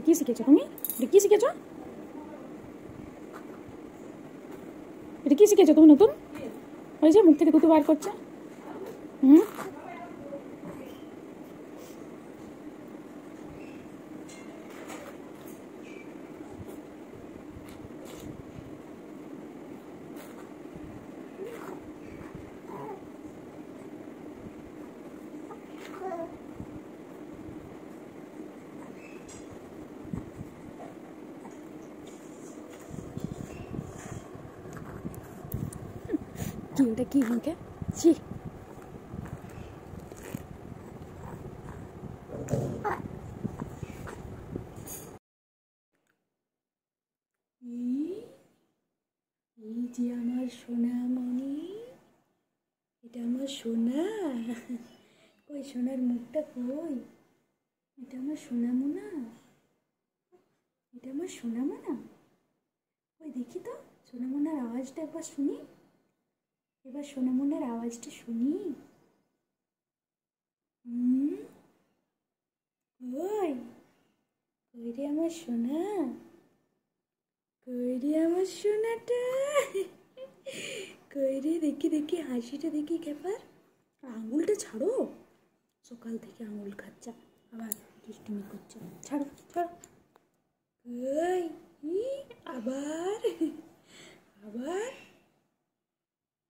কি শিখেছো তুমি? এটা কি শিখেছো? এটা কি শিখেছো তুমি নতুন? ওই যে মুখ থেকে দুধ বার করছে। হুম, কি এটা কি মুখে? ছি, এই যে আমার সোনামণি, এটা আমার সোনা। কই সোনার মুখটা কই? এটা আমার সোনামোনা, এটা আমার সোনামোনা। ওই দেখি তো সোনামোনার আওয়াজটা একবার শুনি। এবার সোনামোনার আওয়াজটা শুনি। হুম, কই কই রে আমার সোনা, কই রে আমার সোনাটা, কই রে? দেখি দেখি হাসিটা দেখি একবার। আঙুলটা ছাড়ো, সকাল থেকে আঙুল খাচ্ছা, আবার দুষ্টুমি করছো। ছাড়ো ছাড়ো। কই, আবার আবার